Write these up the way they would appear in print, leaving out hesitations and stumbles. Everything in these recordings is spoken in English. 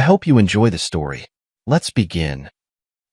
hope you enjoy the story. Let's begin.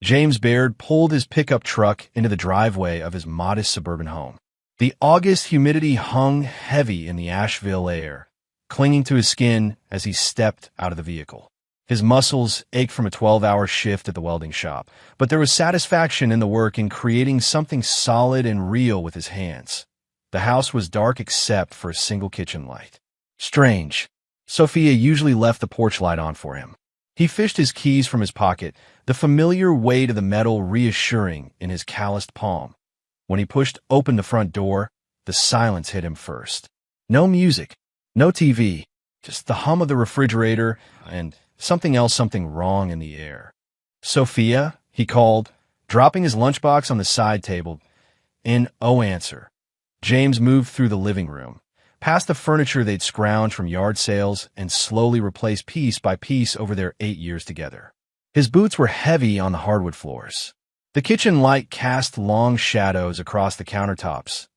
James Baird pulled his pickup truck into the driveway of his modest suburban home. The August humidity hung heavy in the Asheville air, clinging to his skin as he stepped out of the vehicle. His muscles ached from a 12-hour shift at the welding shop, but there was satisfaction in the work in creating something solid and real with his hands. The house was dark except for a single kitchen light. Strange. Sophia usually left the porch light on for him. He fished his keys from his pocket, the familiar weight of the metal reassuring in his calloused palm. When he pushed open the front door, the silence hit him first. No music, no TV, just the hum of the refrigerator and something wrong in the air. "Sophia," he called, dropping his lunchbox on the side table. No answer. James moved through the living room, past the furniture they'd scrounged from yard sales and slowly replaced piece by piece over their 8 years together. His boots were heavy on the hardwood floors. The kitchen light cast long shadows across the countertops.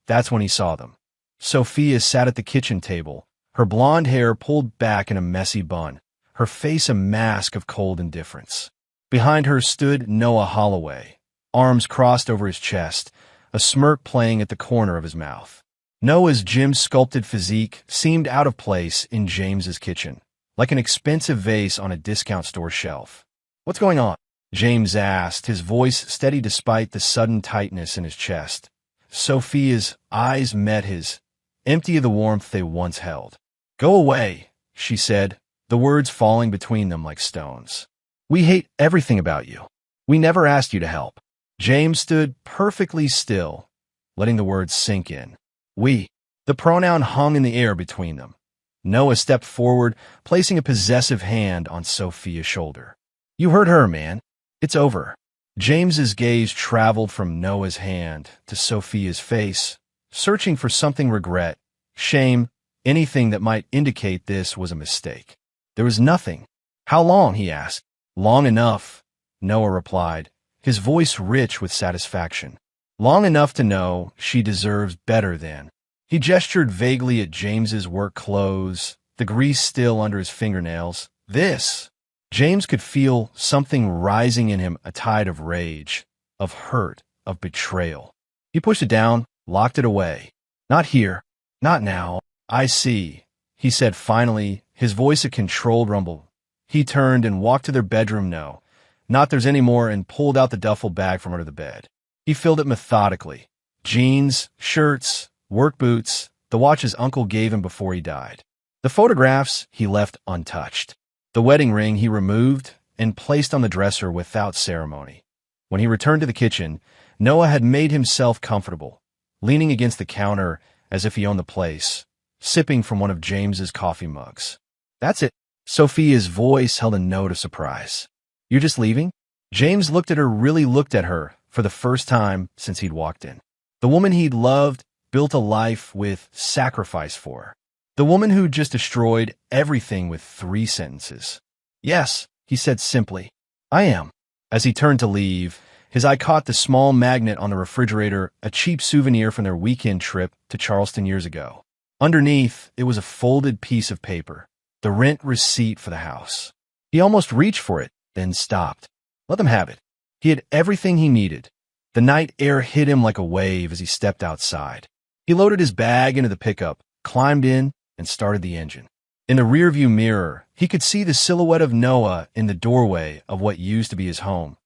That's when he saw them. Sophia sat at the kitchen table, her blonde hair pulled back in a messy bun, her face a mask of cold indifference. Behind her stood Noah Holloway, arms crossed over his chest, a smirk playing at the corner of his mouth. Noah's gym-sculpted physique seemed out of place in James's kitchen, like an expensive vase on a discount store shelf. "What's going on?" James asked, his voice steady despite the sudden tightness in his chest. Sophia's eyes met his, empty of the warmth they once held. "Go away," she said, the words falling between them like stones. "We hate everything about you. We never asked you to help." James stood perfectly still, letting the words sink in. "We." The pronoun hung in the air between them. Noah stepped forward, placing a possessive hand on Sophia's shoulder. "You hurt her, man. It's over." James's gaze traveled from Noah's hand to Sophia's face, searching for something: regret, shame, anything that might indicate this was a mistake. There was nothing. "How long?" he asked. "Long enough," Noah replied, his voice rich with satisfaction. "Long enough to know she deserves better than." He gestured vaguely at James's work clothes, the grease still under his fingernails. "This." James could feel something rising in him, a tide of rage, of hurt, of betrayal. He pushed it down, locked it away. "Not here. Not now. I see," he said finally, his voice a controlled rumble. He turned and walked to their bedroom. "No, not there's any more," and pulled out the duffel bag from under the bed. He filled it methodically. Jeans, shirts, work boots, the watch his uncle gave him before he died. The photographs he left untouched. The wedding ring he removed and placed on the dresser without ceremony. When he returned to the kitchen, Noah had made himself comfortable, leaning against the counter as if he owned the place, sipping from one of James's coffee mugs. "That's it." Sophia's voice held a note of surprise. "You're just leaving?" James looked at her for the first time since he'd walked in. The woman he'd loved, built a life with, sacrifice for. The woman who just destroyed everything with 3 sentences. "Yes," he said simply. "I am." As he turned to leave, his eye caught the small magnet on the refrigerator, a cheap souvenir from their weekend trip to Charleston years ago. Underneath, it was a folded piece of paper, the rent receipt for the house. He almost reached for it, then stopped. Let them have it. He had everything he needed. The night air hit him like a wave as he stepped outside. He loaded his bag into the pickup, climbed in, and started the engine. In the rearview mirror, he could see the silhouette of Noah in the doorway of what used to be his home.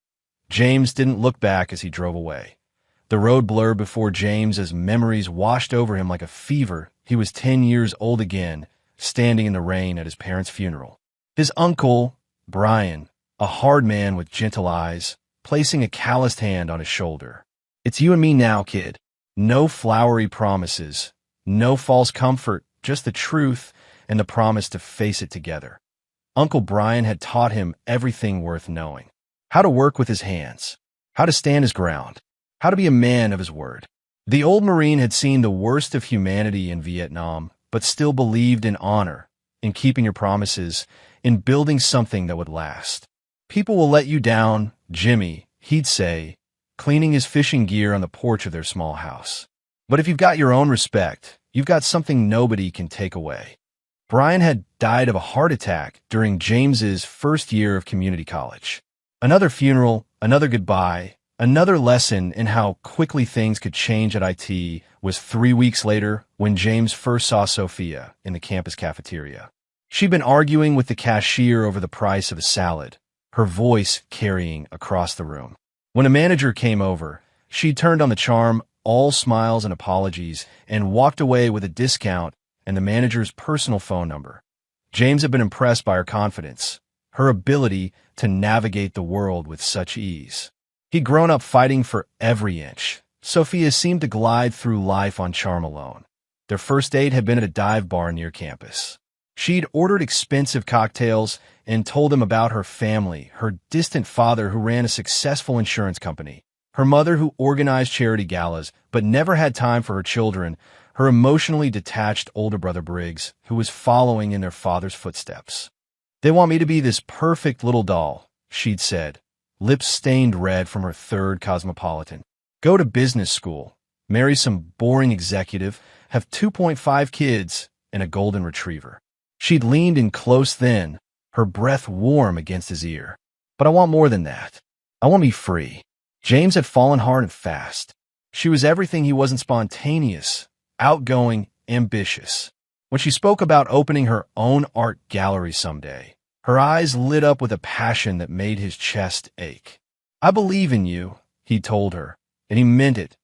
James didn't look back as he drove away. The road blurred before James as memories washed over him like a fever. He was 10 years old again, standing in the rain at his parents' funeral. His uncle, Brian, a hard man with gentle eyes, placing a calloused hand on his shoulder. "It's you and me now, kid. No flowery promises, no false comfort, just the truth and the promise to face it together." Uncle Brian had taught him everything worth knowing. How to work with his hands, how to stand his ground, how to be a man of his word. The old Marine had seen the worst of humanity in Vietnam, but still believed in honor, in keeping your promises, in building something that would last. "People will let you down, Jimmy," he'd say, cleaning his fishing gear on the porch of their small house. "But if you've got your own respect, you've got something nobody can take away." Brian had died of a heart attack during James's first year of community college. Another funeral, another goodbye, another lesson in how quickly things could change at IT was 3 weeks later when James first saw Sophia in the campus cafeteria. She'd been arguing with the cashier over the price of a salad, her voice carrying across the room. When a manager came over, she turned on the charm, all smiles and apologies, and walked away with a discount and the manager's personal phone number. James had been impressed by her confidence, her ability to navigate the world with such ease. He'd grown up fighting for every inch. Sophia seemed to glide through life on charm alone. Their first date had been at a dive bar near campus. She'd ordered expensive cocktails and told him about her family, her distant father who ran a successful insurance company, her mother who organized charity galas but never had time for her children, her emotionally detached older brother Briggs, who was following in their father's footsteps. "They want me to be this perfect little doll," she'd said, lips stained red from her third cosmopolitan. "Go to business school, marry some boring executive, have 2.5 kids, and a golden retriever." She'd leaned in close then, her breath warm against his ear. "But I want more than that. I want to be free." James had fallen hard and fast. She was everything he wasn't: spontaneous, outgoing, ambitious. When she spoke about opening her own art gallery someday, her eyes lit up with a passion that made his chest ache. "I believe in you," he told her, and he meant it.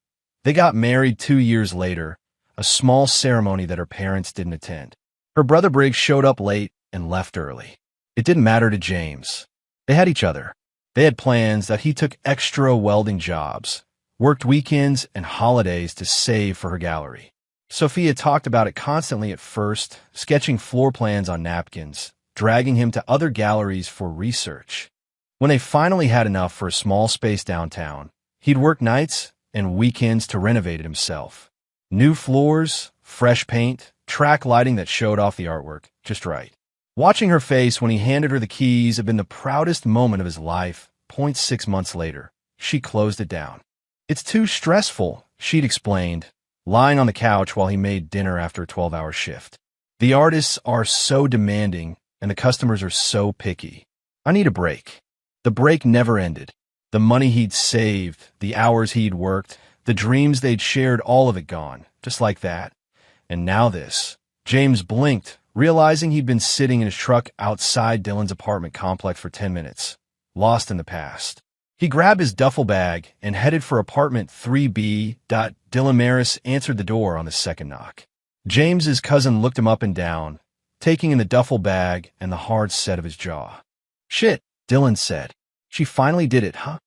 They got married 2 years later, a small ceremony that her parents didn't attend. Her brother Briggs showed up late and left early. It didn't matter to James. They had each other. They had plans that he took extra welding jobs, worked weekends and holidays to save for her gallery. Sophia talked about it constantly at first, sketching floor plans on napkins, dragging him to other galleries for research. When they finally had enough for a small space downtown, he'd work nights and weekends to renovate it himself. New floors, fresh paint, track lighting that showed off the artwork just right. Watching her face when he handed her the keys had been the proudest moment of his life. 6 months later, she closed it down. "It's too stressful," she'd explained, lying on the couch while he made dinner after a 12-hour shift. "The artists are so demanding, and the customers are so picky. I need a break." The break never ended. The money he'd saved, the hours he'd worked, the dreams they'd shared, all of it gone, just like that. And now this. James blinked, realizing he'd been sitting in his truck outside Dylan's apartment complex for 10 minutes, lost in the past. He grabbed his duffel bag and headed for apartment 3B. Dylan Maris answered the door on the second knock. James's cousin looked him up and down, taking in the duffel bag and the hard set of his jaw. "Shit," Dylan said. "She finally did it, huh?"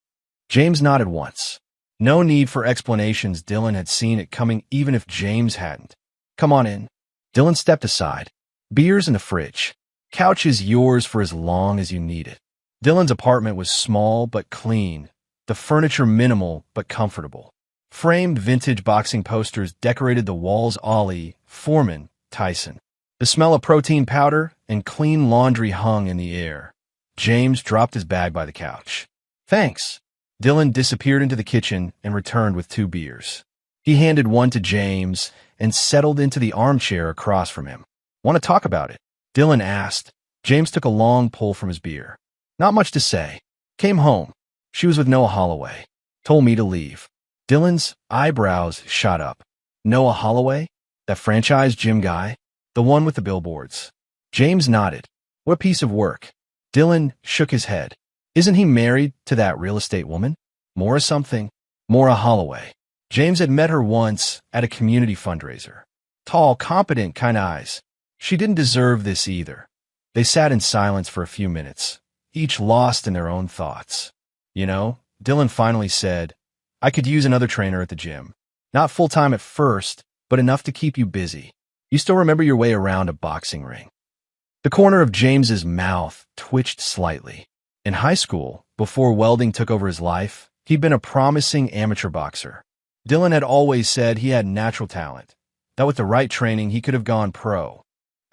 James nodded once. No need for explanations. Dylan had seen it coming even if James hadn't. "Come on in." Dylan stepped aside. "Beer's in the fridge. Couch is yours for as long as you need it." Dylan's apartment was small but clean, the furniture minimal but comfortable. Framed vintage boxing posters decorated the walls. Ali, Foreman, Tyson. The smell of protein powder and clean laundry hung in the air. James dropped his bag by the couch. "Thanks." Dylan disappeared into the kitchen and returned with 2 beers. He handed one to James and settled into the armchair across from him. "Want to talk about it?" Dylan asked. James took a long pull from his beer. "Not much to say. Came home. She was with Noah Holloway. Told me to leave." Dylan's eyebrows shot up. "Noah Holloway? That franchise gym guy? The one with the billboards?" James nodded. "What a piece of work." Dylan shook his head. "Isn't he married to that real estate woman? Maura something? Maura Holloway." James had met her once at a community fundraiser. Tall, competent kind of eyes. She didn't deserve this either. They sat in silence for a few minutes, each lost in their own thoughts. "You know," Dylan finally said, "I could use another trainer at the gym. Not full-time at first, but enough to keep you busy. You still remember your way around a boxing ring." The corner of James's mouth twitched slightly. In high school, before welding took over his life, he'd been a promising amateur boxer. Dylan had always said he had natural talent, that with the right training he could have gone pro.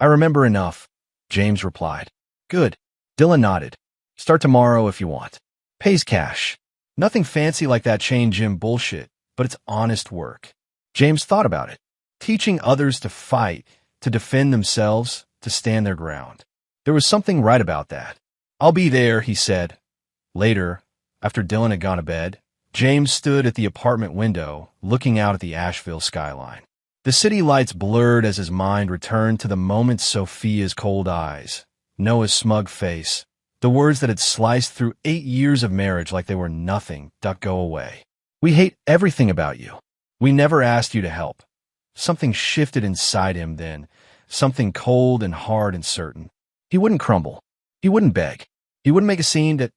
"I remember enough," James replied. "Good." Dylan nodded. "Start tomorrow if you want. Pays cash. Nothing fancy like that chain gym bullshit, but it's honest work." James thought about it. Teaching others to fight, to defend themselves, to stand their ground. There was something right about that. "I'll be there," he said. Later, after Dylan had gone to bed, James stood at the apartment window, looking out at the Asheville skyline. The city lights blurred as his mind returned to the moment Sophia's cold eyes, Noah's smug face, the words that had sliced through 8 years of marriage like they were nothing. "Duck, go away. We hate everything about you. We never asked you to help." Something shifted inside him then, something cold and hard and certain. He wouldn't crumble. He wouldn't beg. He wouldn't make a scene that,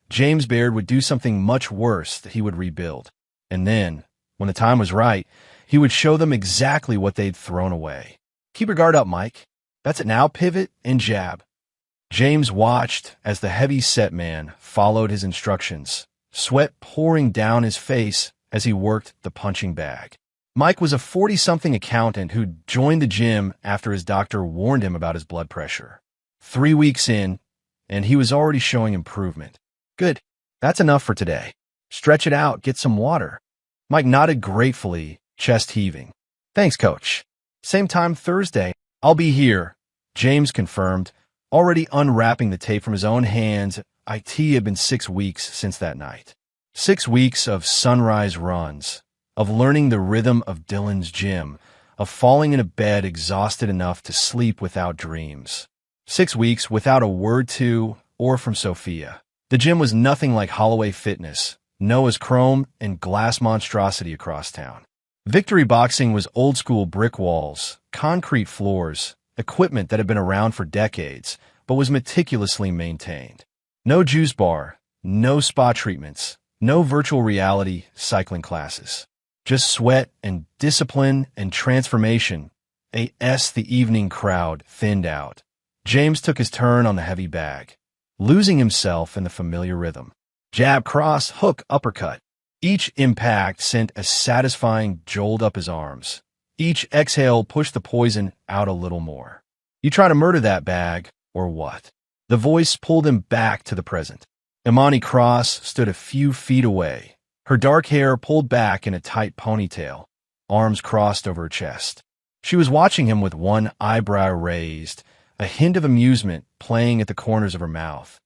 James Baird would do something much worse that he would rebuild. And then, when the time was right, he would show them exactly what they'd thrown away. "Keep your guard up, Mike. That's it now, pivot and jab." James watched as the heavy-set man followed his instructions, sweat pouring down his face as he worked the punching bag. Mike was a 40-something accountant who'd joined the gym after his doctor warned him about his blood pressure. 3 weeks in, and he was already showing improvement. "Good. That's enough for today. Stretch it out, get some water." Mike nodded gratefully, chest heaving. "Thanks, coach. Same time Thursday. I'll be here," James confirmed, already unwrapping the tape from his own hands. It had been 6 weeks since that night. 6 weeks of sunrise runs, of learning the rhythm of Dylan's gym, of falling into bed exhausted enough to sleep without dreams. 6 weeks without a word to or from Sophia. The gym was nothing like Holloway Fitness, Noah's Chrome, and glass monstrosity across town. Victory Boxing was old-school brick walls, concrete floors, equipment that had been around for decades, but was meticulously maintained. No juice bar, no spa treatments, no virtual reality cycling classes. Just sweat and discipline and transformation. The evening crowd thinned out. James took his turn on the heavy bag, losing himself in the familiar rhythm. Jab, cross, hook, uppercut. Each impact sent a satisfying jolt up his arms. Each exhale pushed the poison out a little more. "You try to murder that bag, or what?" The voice pulled him back to the present. Imani Cross stood a few feet away, her dark hair pulled back in a tight ponytail, arms crossed over her chest. She was watching him with one eyebrow raised, a hint of amusement playing at the corners of her mouth.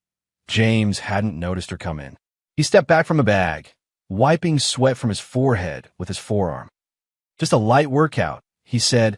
James hadn't noticed her come in. He stepped back from the bag, wiping sweat from his forehead with his forearm. "Just a light workout," he said.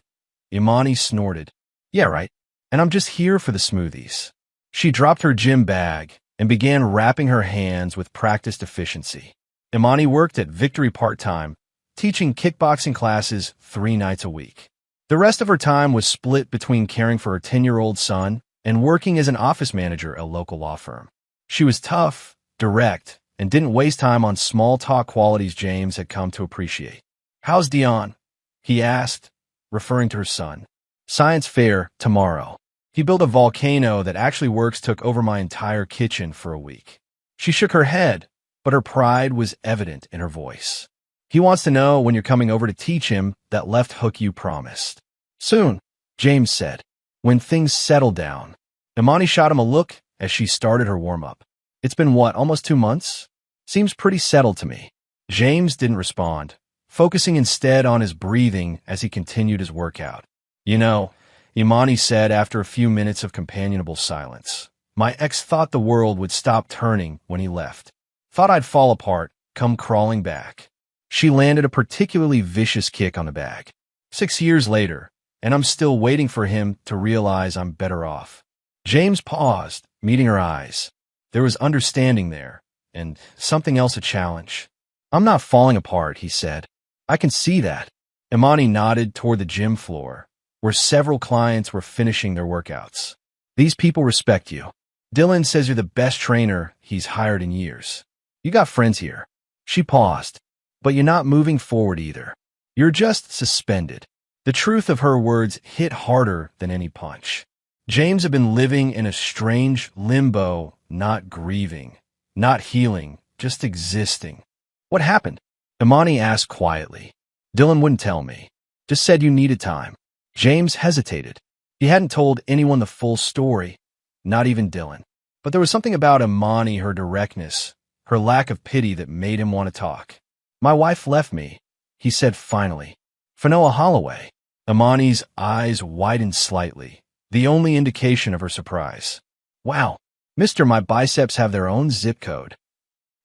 Imani snorted. "Yeah, right. And I'm just here for the smoothies." She dropped her gym bag and began wrapping her hands with practiced efficiency. Imani worked at Victory part-time, teaching kickboxing classes 3 nights a week. The rest of her time was split between caring for her 10-year-old son and working as an office manager at a local law firm. She was tough, direct, and didn't waste time on small-talk qualities James had come to appreciate. "How's Dion?" he asked, referring to her son. "Science fair tomorrow. He built a volcano that actually took over my entire kitchen for a week." She shook her head, but her pride was evident in her voice. "He wants to know when you're coming over to teach him that left hook you promised." "Soon," James said, when things settled down. Imani shot him a look as she started her warm-up. "It's been almost 2 months? Seems pretty settled to me." James didn't respond, focusing instead on his breathing as he continued his workout. "You know," Imani said after a few minutes of companionable silence, "my ex thought the world would stop turning when he left. Thought I'd fall apart, come crawling back." She landed a particularly vicious kick on the bag. 6 years later, and I'm still waiting for him to realize I'm better off. James paused, meeting her eyes. There was understanding there, and something else a challenge. "I'm not falling apart," he said. "I can see that." Imani nodded toward the gym floor, where several clients were finishing their workouts. "These people respect you. Dylan says you're the best trainer he's hired in years. You got friends here." She paused. "But you're not moving forward either. You're just suspended." The truth of her words hit harder than any punch. James had been living in a strange limbo, not grieving, not healing, just existing. "What happened?" Imani asked quietly. "Dylan wouldn't tell me. Just said you needed time." James hesitated. He hadn't told anyone the full story, not even Dylan. But there was something about Imani, her directness, her lack of pity that made him want to talk. "My wife left me," he said finally. "For Noah Holloway." Imani's eyes widened slightly, the only indication of her surprise. Wow, mister, my biceps have their own zip code.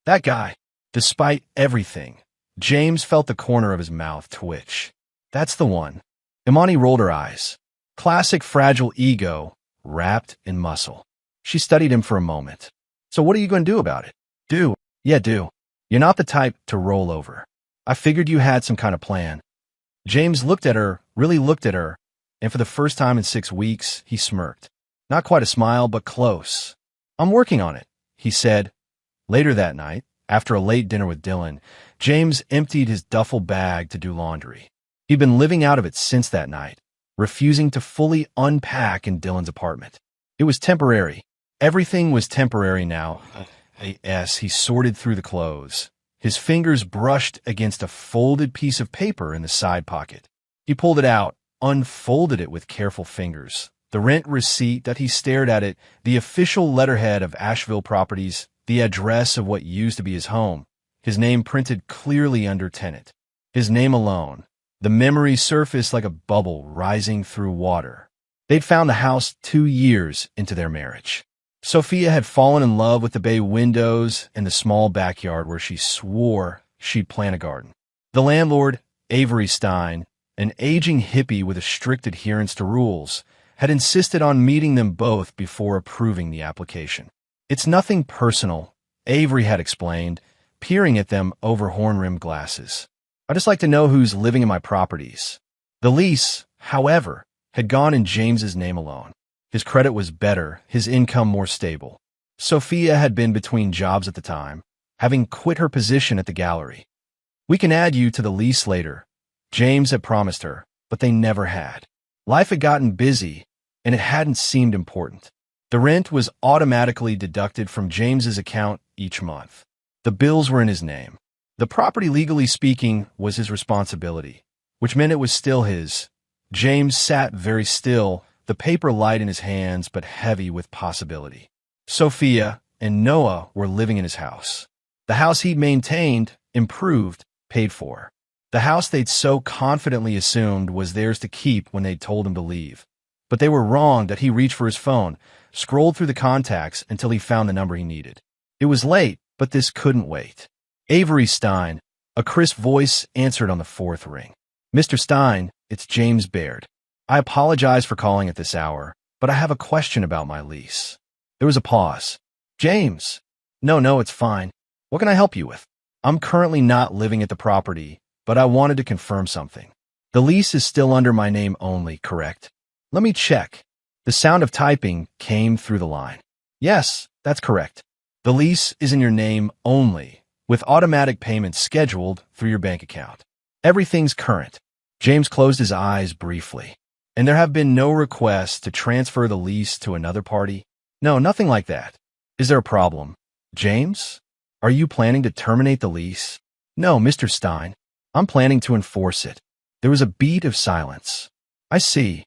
That guy. Despite everything, James felt the corner of his mouth twitch. That's the one. Imani rolled her eyes. Classic fragile ego, wrapped in muscle. She studied him for a moment. So what are you going to do about it? Do. Yeah, do. You're not the type to roll over. I figured you had some kind of plan. James looked at her, really looked at her, and for the first time in 6 weeks, he smirked. Not quite a smile, but close. I'm working on it, he said. Later that night, after a late dinner with Dylan, James emptied his duffel bag to do laundry. He'd been living out of it since that night, refusing to fully unpack in Dylan's apartment. It was temporary. Everything was temporary now. As he sorted through the clothes, his fingers brushed against a folded piece of paper in the side pocket. He pulled it out, unfolded it with careful fingers. The rent receipt that he stared at it, the official letterhead of Asheville Properties, the address of what used to be his home, his name printed clearly under tenant. His name alone. The memory surfaced like a bubble rising through water. They'd found the house 2 years into their marriage. Sophia had fallen in love with the bay windows and the small backyard where she swore she'd plant a garden. The landlord, Avery Stein, an aging hippie with a strict adherence to rules, had insisted on meeting them both before approving the application. It's nothing personal, Avery had explained, peering at them over horn-rimmed glasses. I just like to know who's living in my properties. The lease, however, had gone in James's name alone. His credit was better, his income more stable. Sophia had been between jobs at the time, having quit her position at the gallery. We can add you to the lease later, James had promised her, but they never had. Life had gotten busy, and it hadn't seemed important. The rent was automatically deducted from James's account each month. The bills were in his name. The property, legally speaking, was his responsibility, which meant it was still his. James sat very still, the paper light in his hands but heavy with possibility. Sophia and Noah were living in his house. The house he'd maintained, improved, paid for. The house they'd so confidently assumed was theirs to keep when they'd told him to leave. But they were wrong that he reached for his phone, scrolled through the contacts until he found the number he needed. It was late, but this couldn't wait. Avery Stein, a crisp voice, answered on the 4th ring. Mr. Stein, it's James Baird. I apologize for calling at this hour, but I have a question about my lease. There was a pause. James. No, it's fine. What can I help you with? I'm currently not living at the property, but I wanted to confirm something. The lease is still under my name only, correct? Let me check. The sound of typing came through the line. Yes, that's correct. The lease is in your name only, with automatic payments scheduled through your bank account. Everything's current. James closed his eyes briefly. And there have been no requests to transfer the lease to another party? No, nothing like that. Is there a problem? James? Are you planning to terminate the lease? No, Mr. Stein. I'm planning to enforce it. There was a beat of silence. I see.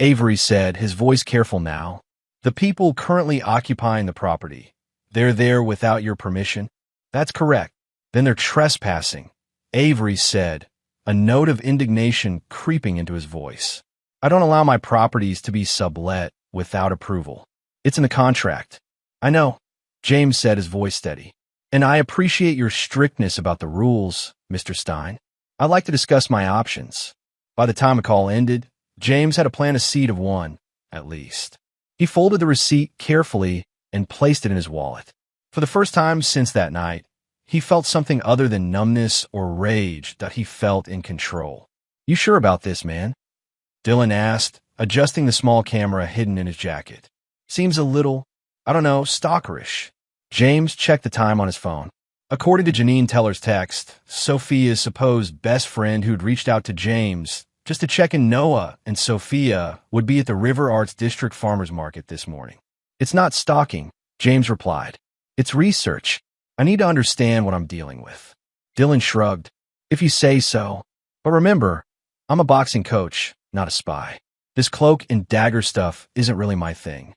Avery said, his voice careful now. The people currently occupying the property, they're there without your permission? That's correct. Then they're trespassing, Avery said, a note of indignation creeping into his voice. I don't allow my properties to be sublet without approval. It's in the contract. I know, James said, his voice steady. And I appreciate your strictness about the rules, Mr. Stein. I'd like to discuss my options. By the time the call ended, James had a plan, a seed of one, at least. He folded the receipt carefully and placed it in his wallet. For the first time since that night, he felt something other than numbness or rage, that he felt in control. You sure about this, man? Dylan asked, adjusting the small camera hidden in his jacket. Seems a little, stalkerish. James checked the time on his phone. According to Janine Teller's text, Sophia's supposed best friend who'd reached out to James just to check in, Noah and Sophia, would be at the River Arts District Farmers Market this morning. It's not stalking, James replied. It's research. I need to understand what I'm dealing with. Dylan shrugged. If you say so. But remember, I'm a boxing coach, not a spy. This cloak and dagger stuff isn't really my thing.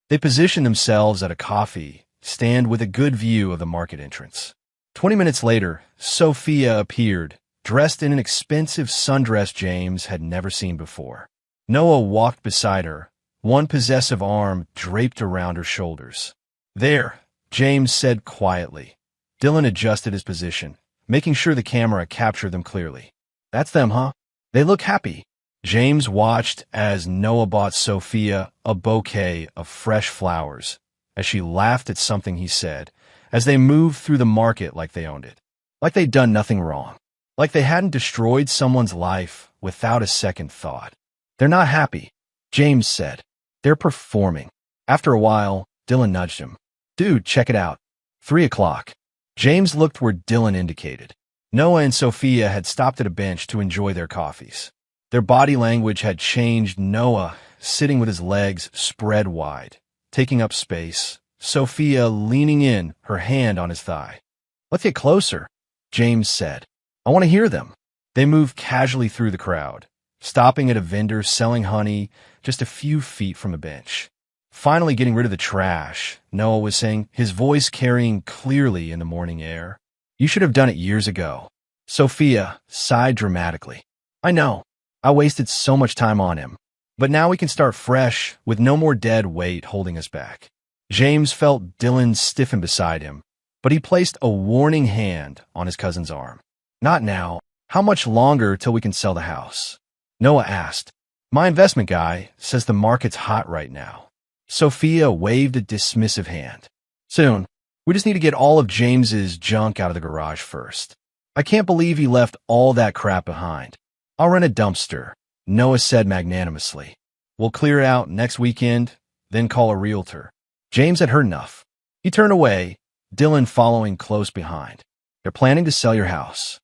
They positioned themselves at a coffee stand with a good view of the market entrance. 20 minutes later, Sophia appeared, dressed in an expensive sundress James had never seen before. Noah walked beside her, one possessive arm draped around her shoulders. "There," James said quietly. Dylan adjusted his position, making sure the camera captured them clearly. "That's them, huh? They look happy." James watched as Noah bought Sophia a bouquet of fresh flowers, as she laughed at something he said, as they moved through the market like they owned it. Like they'd done nothing wrong. Like they hadn't destroyed someone's life without a second thought. "They're not happy," James said. "They're performing." After a while, Dylan nudged him. "Dude, check it out. 3 o'clock. James looked where Dylan indicated. Noah and Sophia had stopped at a bench to enjoy their coffees. Their body language had changed. Noah, sitting with his legs spread wide, taking up space. Sophia leaning in, her hand on his thigh. "Let's get closer," James said. "I want to hear them." They moved casually through the crowd, stopping at a vendor selling honey just a few feet from a bench. Finally getting rid of the trash, Noah was saying, his voice carrying clearly in the morning air. "You should have done it years ago." Sophia sighed dramatically. "I know. I wasted so much time on him. But now we can start fresh, with no more dead weight holding us back." James felt Dylan stiffen beside him, but he placed a warning hand on his cousin's arm. "Not now. How much longer till we can sell the house?" Noah asked. "My investment guy says the market's hot right now." Sophia waved a dismissive hand. "Soon. We just need to get all of James's junk out of the garage first. I can't believe he left all that crap behind." "I'll rent a dumpster," Noah said magnanimously. "We'll clear it out next weekend, then call a realtor." James had heard enough. He turned away, Dylan following close behind. "They're planning to sell your house?"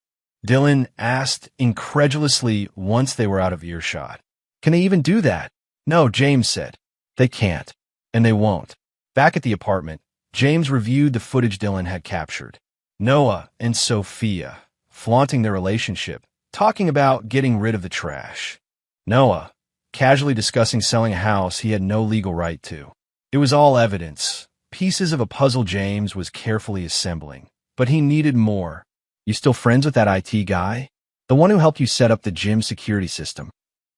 Dylan asked incredulously once they were out of earshot. "Can they even do that?" "No," James said. "They can't, and they won't." Back at the apartment, James reviewed the footage Dylan had captured. Noah and Sophia, flaunting their relationship, talking about getting rid of the trash. Noah, casually discussing selling a house he had no legal right to. It was all evidence, pieces of a puzzle James was carefully assembling. But he needed more. "You still friends with that IT guy? The one who helped you set up the gym security system?"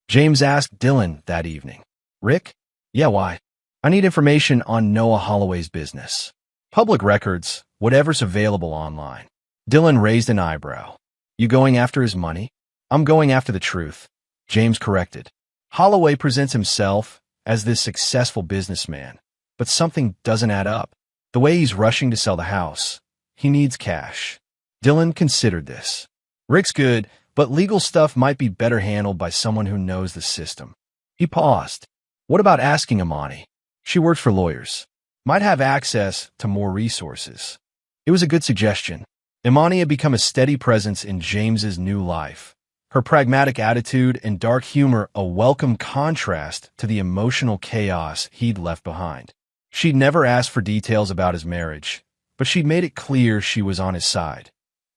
James asked Dylan that evening. "Rick? Yeah, why?" "I need information on Noah Holloway's business. Public records, whatever's available online." Dylan raised an eyebrow. "You going after his money?" "I'm going after the truth," James corrected. "Holloway presents himself as this successful businessman, but something doesn't add up. The way he's rushing to sell the house, he needs cash." Dylan considered this. "Rick's good, but legal stuff might be better handled by someone who knows the system." He paused. "What about asking Imani? She works for lawyers. Might have access to more resources." It was a good suggestion. Imani had become a steady presence in James's new life. Her pragmatic attitude and dark humor a welcome contrast to the emotional chaos he'd left behind. She'd never asked for details about his marriage, but she'd made it clear she was on his side.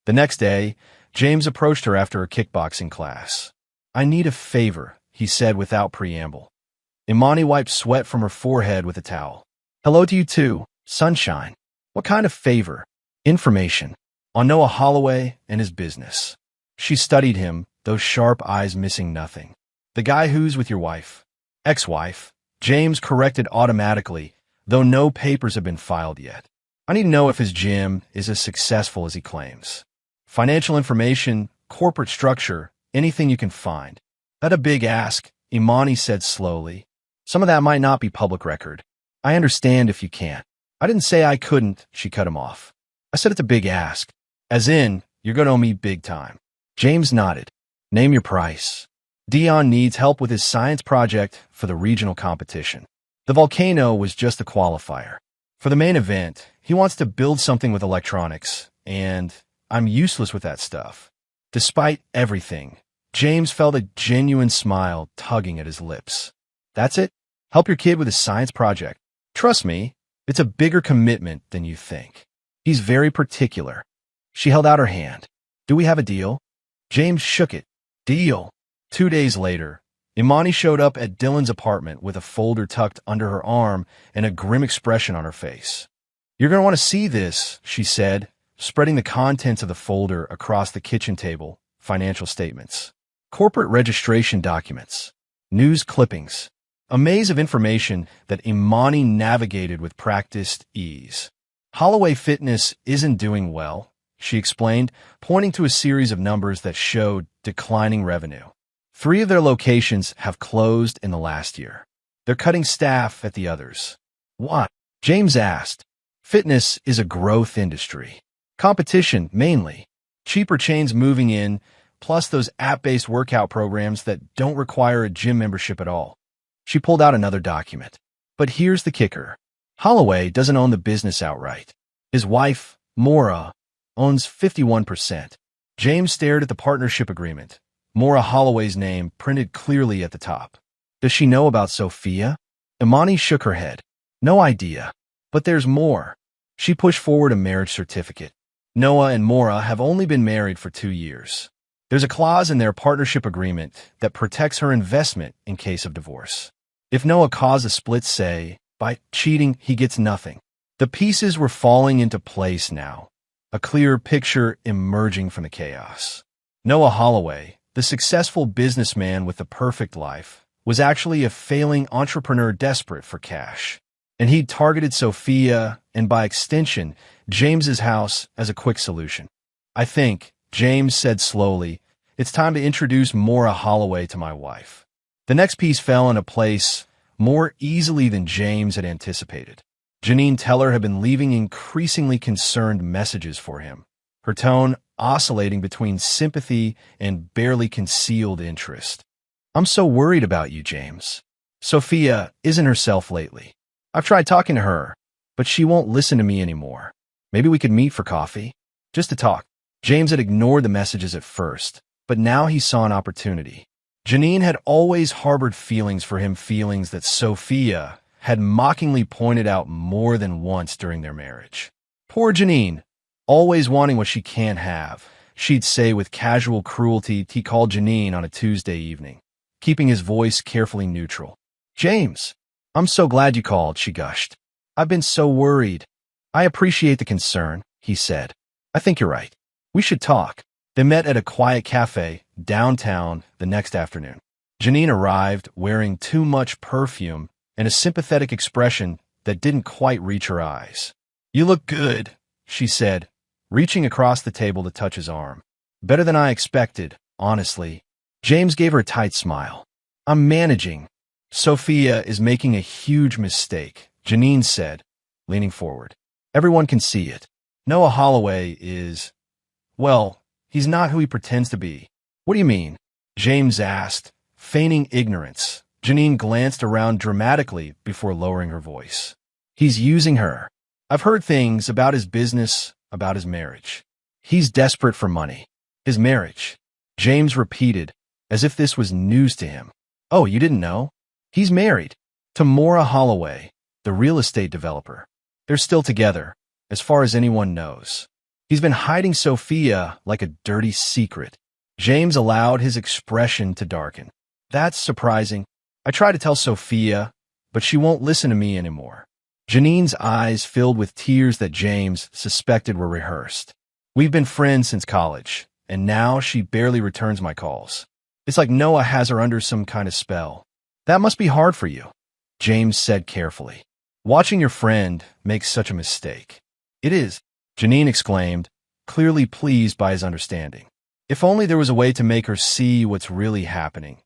The next day, James approached her after a kickboxing class. "I need a favor," he said without preamble. Imani wiped sweat from her forehead with a towel. "Hello to you too, sunshine. What kind of favor?" "Information on Noah Holloway and his business." She studied him, those sharp eyes missing nothing. "The guy who's with your wife." "Ex-wife," James corrected automatically, though no papers have been filed yet. "I need to know if his gym is as successful as he claims. Financial information, corporate structure, anything you can find." "That's a big ask," Imani said slowly. "Some of that might not be public record. I understand if you can't." "I didn't say I couldn't," she cut him off. "I said it's a big ask. As in, you're going to owe me big time." James nodded. "Name your price." Dion needs help with his science project for the regional competition. The volcano was just a qualifier. For the main event, he wants to build something with electronics, and I'm useless with that stuff. Despite everything, James felt a genuine smile tugging at his lips. "That's it? Help your kid with his science project. Trust me, it's a bigger commitment than you think. He's very particular." She held out her hand. "Do we have a deal?" James shook it. "Deal." 2 days later, Imani showed up at Dylan's apartment with a folder tucked under her arm and a grim expression on her face. "You're going to want to see this," she said, spreading the contents of the folder across the kitchen table. Financial statements, corporate registration documents, news clippings. A maze of information that Imani navigated with practiced ease. Holloway Fitness isn't doing well, she explained, pointing to a series of numbers that showed declining revenue. 3 of their locations have closed in the last year. They're cutting staff at the others. Why? James asked. Fitness is a growth industry. Competition, mainly. Cheaper chains moving in, plus those app-based workout programs that don't require a gym membership at all. She pulled out another document. But here's the kicker. Holloway doesn't own the business outright. His wife, Maura, owns 51%. James stared at the partnership agreement. Maura Holloway's name printed clearly at the top. Does she know about Sophia? Imani shook her head. No idea. But there's more. She pushed forward a marriage certificate. Noah and Maura have only been married for 2 years. There's a clause in their partnership agreement that protects her investment in case of divorce. If Noah caused a split, say, by cheating, he gets nothing. The pieces were falling into place now, a clear picture emerging from the chaos. Noah Holloway, the successful businessman with the perfect life, was actually a failing entrepreneur desperate for cash. And he'd targeted Sophia, and by extension, James's house, as a quick solution. I think, James said slowly, it's time to introduce Maura Holloway to my wife. The next piece fell into place more easily than James had anticipated. Janine Teller had been leaving increasingly concerned messages for him, her tone oscillating between sympathy and barely concealed interest. I'm so worried about you, James. Sophia isn't herself lately. I've tried talking to her, but she won't listen to me anymore. Maybe we could meet for coffee? Just to talk. James had ignored the messages at first, but now he saw an opportunity. Janine had always harbored feelings for him, feelings that Sophia had mockingly pointed out more than once during their marriage. Poor Janine, always wanting what she can't have, she'd say with casual cruelty. He called Janine on a Tuesday evening, keeping his voice carefully neutral. James, I'm so glad you called, she gushed. I've been so worried. I appreciate the concern, he said. I think you're right. We should talk. They met at a quiet cafe downtown the next afternoon. Janine arrived wearing too much perfume and a sympathetic expression that didn't quite reach her eyes. You look good, she said, reaching across the table to touch his arm. Better than I expected, honestly. James gave her a tight smile. I'm managing. Sophia is making a huge mistake, Janine said, leaning forward. Everyone can see it. Noah Holloway is, well, he's not who he pretends to be. What do you mean? James asked, feigning ignorance. Janine glanced around dramatically before lowering her voice. He's using her. I've heard things about his business, about his marriage. He's desperate for money. His marriage. James repeated, as if this was news to him. Oh, you didn't know? He's married to Maura Holloway, the real estate developer. They're still together, as far as anyone knows. He's been hiding Sophia like a dirty secret. James allowed his expression to darken. That's surprising. I try to tell Sophia, but she won't listen to me anymore. Janine's eyes filled with tears that James suspected were rehearsed. We've been friends since college, and now she barely returns my calls. It's like Noah has her under some kind of spell. That must be hard for you, James said carefully. Watching your friend make such a mistake. It is, Janine exclaimed, clearly pleased by his understanding. If only there was a way to make her see what's really happening.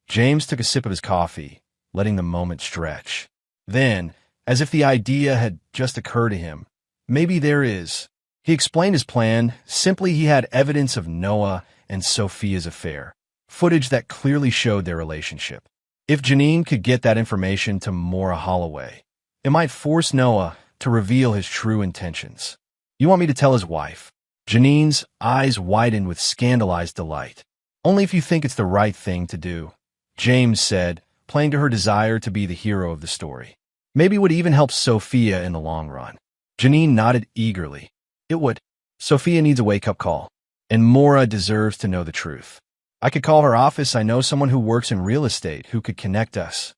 James took a sip of his coffee, letting the moment stretch. Then, as if the idea had just occurred to him, maybe there is. He explained his plan. Simply, he had evidence of Noah and Sophia's affair, footage that clearly showed their relationship. If Janine could get that information to Maura Holloway, it might force Noah to reveal his true intentions. You want me to tell his wife? Janine's eyes widened with scandalized delight. Only if you think it's the right thing to do, James said, playing to her desire to be the hero of the story. Maybe it would even help Sophia in the long run. Janine nodded eagerly. It would. Sophia needs a wake-up call, and Maura deserves to know the truth. I could call her office. I know someone who works in real estate who could connect us.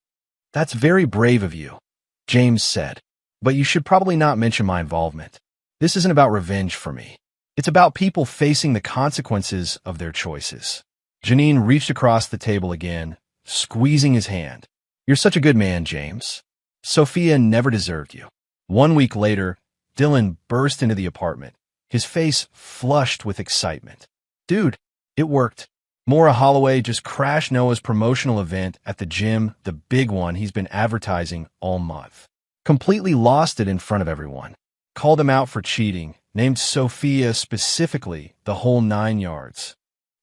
That's very brave of you, James said. But you should probably not mention my involvement. This isn't about revenge for me. It's about people facing the consequences of their choices. Janine reached across the table again, squeezing his hand. You're such a good man, James. Sophia never deserved you. 1 week later, Dylan burst into the apartment, his face flushed with excitement. Dude, it worked. Maura Holloway just crashed Noah's promotional event at the gym, the big one he's been advertising all month. Completely lost it in front of everyone. Called him out for cheating, named Sophia specifically, the whole 9 yards.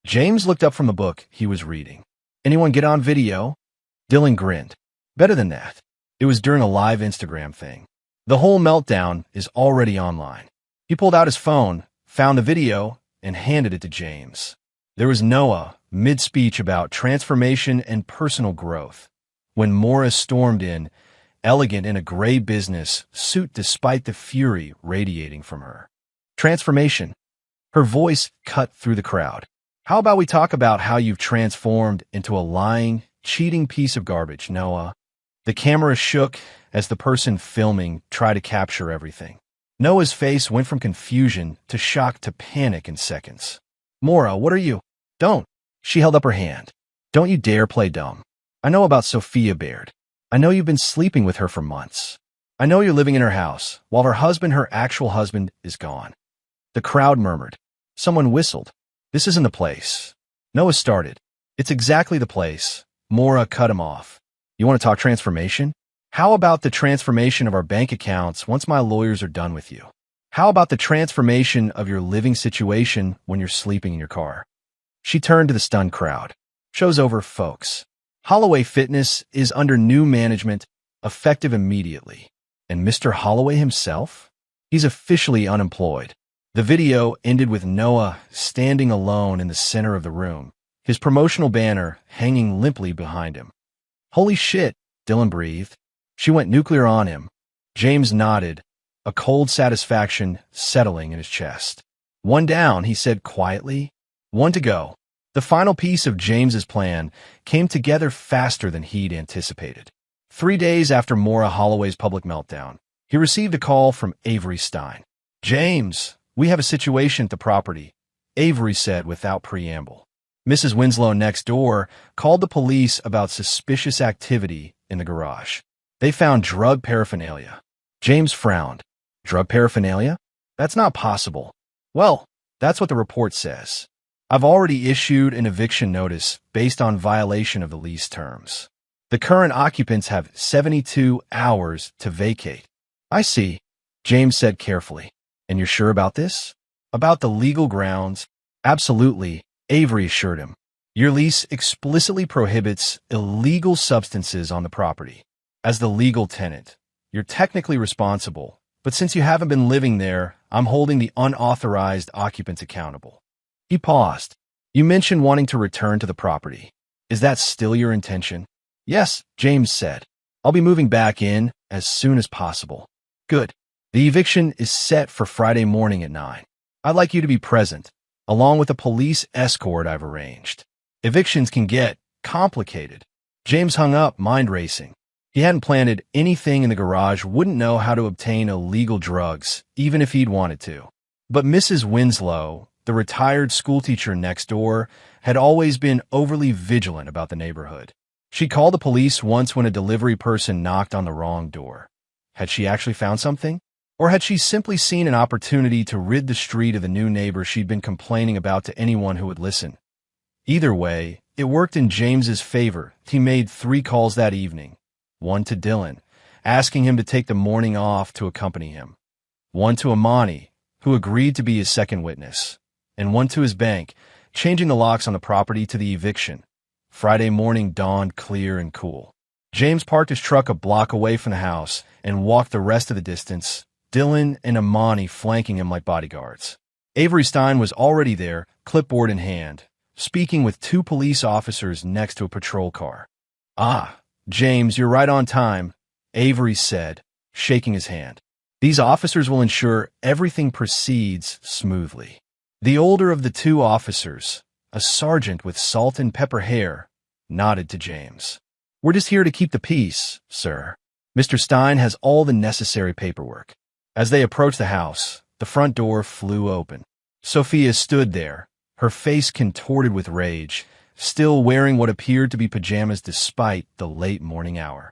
James looked up from the book he was reading. Anyone get on video? Dylan grinned. Better than that. It was during a live Instagram thing. The whole meltdown is already online. He pulled out his phone, found the video, and handed it to James. There was Noah, mid-speech about transformation and personal growth, when Maura stormed in, elegant in a gray business suit despite the fury radiating from her. Transformation. Her voice cut through the crowd. How about we talk about how you've transformed into a lying, cheating piece of garbage, Noah? The camera shook as the person filming tried to capture everything. Noah's face went from confusion to shock to panic in seconds. Maura, what are you? Don't. She held up her hand. Don't you dare play dumb. I know about Sophia Baird. I know you've been sleeping with her for months. I know you're living in her house, while her actual husband, is gone. The crowd murmured. Someone whistled. This isn't the place. Noah started. It's exactly the place. Maura cut him off. You want to talk transformation? How about the transformation of our bank accounts once my lawyers are done with you? How about the transformation of your living situation when you're sleeping in your car? She turned to the stunned crowd. Show's over, folks. Holloway Fitness is under new management, effective immediately. And Mr. Holloway himself? He's officially unemployed. The video ended with Noah standing alone in the center of the room, his promotional banner hanging limply behind him. Holy shit, Dylan breathed. She went nuclear on him. James nodded, a cold satisfaction settling in his chest. One down, he said quietly. One to go. The final piece of James's plan came together faster than he'd anticipated. 3 days after Maura Holloway's public meltdown, he received a call from Avery Stein. James, we have a situation at the property, Avery said without preamble. Mrs. Winslow next door called the police about suspicious activity in the garage. They found drug paraphernalia. James frowned. Drug paraphernalia? That's not possible. Well, that's what the report says. I've already issued an eviction notice based on violation of the lease terms. The current occupants have 72 hours to vacate. I see, James said carefully. And you're sure about this? About the legal grounds? Absolutely, Avery assured him. Your lease explicitly prohibits illegal substances on the property. As the legal tenant, you're technically responsible, but since you haven't been living there, I'm holding the unauthorized occupants accountable. He paused. You mentioned wanting to return to the property. Is that still your intention? Yes, James said. I'll be moving back in as soon as possible. Good. The eviction is set for Friday morning at 9. I'd like you to be present, along with a police escort I've arranged. Evictions can get complicated. James hung up, mind racing. He hadn't planted anything in the garage, wouldn't know how to obtain illegal drugs, even if he'd wanted to. But Mrs. Winslow, the retired schoolteacher next door, had always been overly vigilant about the neighborhood. She called the police once when a delivery person knocked on the wrong door. Had she actually found something? Or had she simply seen an opportunity to rid the street of the new neighbor she'd been complaining about to anyone who would listen? Either way, it worked in James's favor. He made 3 calls that evening. One to Dylan, asking him to take the morning off to accompany him. One to Amani, who agreed to be his second witness. And one to his bank, changing the locks on the property to the eviction. Friday morning dawned clear and cool. James parked his truck a block away from the house and walked the rest of the distance, Dylan and Amani flanking him like bodyguards. Avery Stein was already there, clipboard in hand, speaking with 2 police officers next to a patrol car. Ah, James, you're right on time, Avery said, shaking his hand. These officers will ensure everything proceeds smoothly. The older of the 2 officers, a sergeant with salt and pepper hair, nodded to James. We're just here to keep the peace, sir. Mr. Stein has all the necessary paperwork. As they approached the house, the front door flew open. Sophia stood there, her face contorted with rage, still wearing what appeared to be pajamas despite the late morning hour.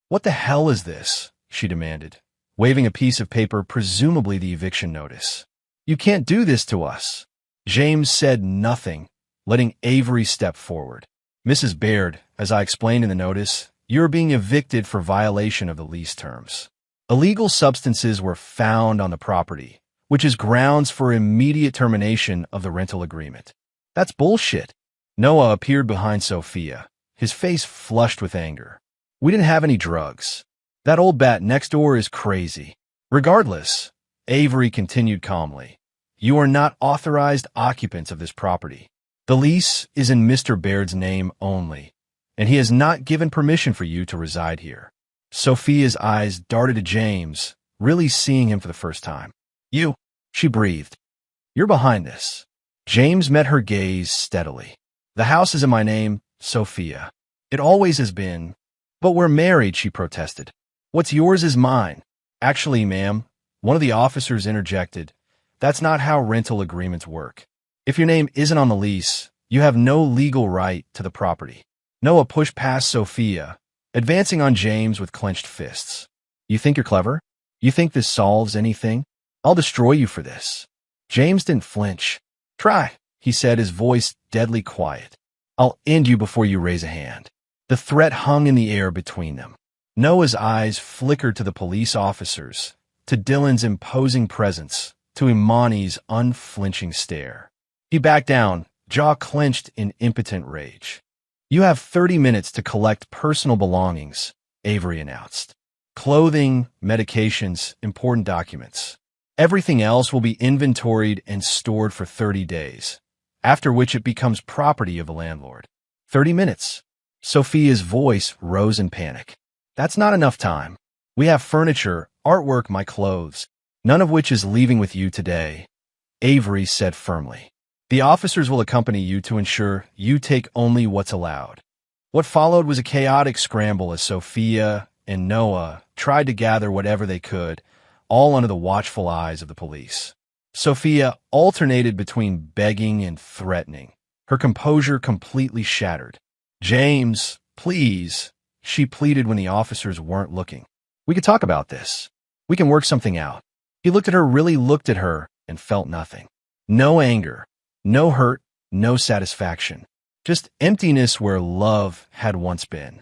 "What the hell is this?" she demanded, waving a piece of paper, presumably the eviction notice. "You can't do this to us." James said nothing, letting Avery step forward. "Mrs. Baird, as I explained in the notice, you're being evicted for violation of the lease terms. Illegal substances were found on the property, which is grounds for immediate termination of the rental agreement." "That's bullshit." Noah appeared behind Sophia, his face flushed with anger. "We didn't have any drugs. That old bat next door is crazy." "Regardless," Avery continued calmly, "you are not authorized occupants of this property. The lease is in Mr. Baird's name only, and he has not given permission for you to reside here." Sophia's eyes darted to James, really seeing him for the first time. "You," she breathed. "You're behind this." James met her gaze steadily. "The house is in my name, Sophia. It always has been." "But we're married," she protested. "What's yours is mine." "Actually, ma'am," one of the officers interjected, "that's not how rental agreements work. If your name isn't on the lease, you have no legal right to the property." Noah pushed past Sophia, advancing on James with clenched fists. "You think you're clever? You think this solves anything? I'll destroy you for this." James didn't flinch. "Try," he said, his voice deadly quiet. "I'll end you before you raise a hand." The threat hung in the air between them. Noah's eyes flickered to the police officers, to Dylan's imposing presence, to Imani's unflinching stare. He backed down, jaw clenched in impotent rage. "You have 30 minutes to collect personal belongings," Avery announced. "Clothing, medications, important documents. Everything else will be inventoried and stored for 30 days, after which it becomes property of the landlord." 30 minutes. Sophia's voice rose in panic. "That's not enough time. We have furniture, artwork, my clothes, none of which is leaving with you today," Avery said firmly. "The officers will accompany you to ensure you take only what's allowed." What followed was a chaotic scramble as Sophia and Noah tried to gather whatever they could, all under the watchful eyes of the police. Sophia alternated between begging and threatening, her composure completely shattered. "James, please," she pleaded when the officers weren't looking. "We could talk about this. We can work something out." He looked at her, really looked at her, and felt nothing. No anger, no hurt, no satisfaction. Just emptiness where love had once been.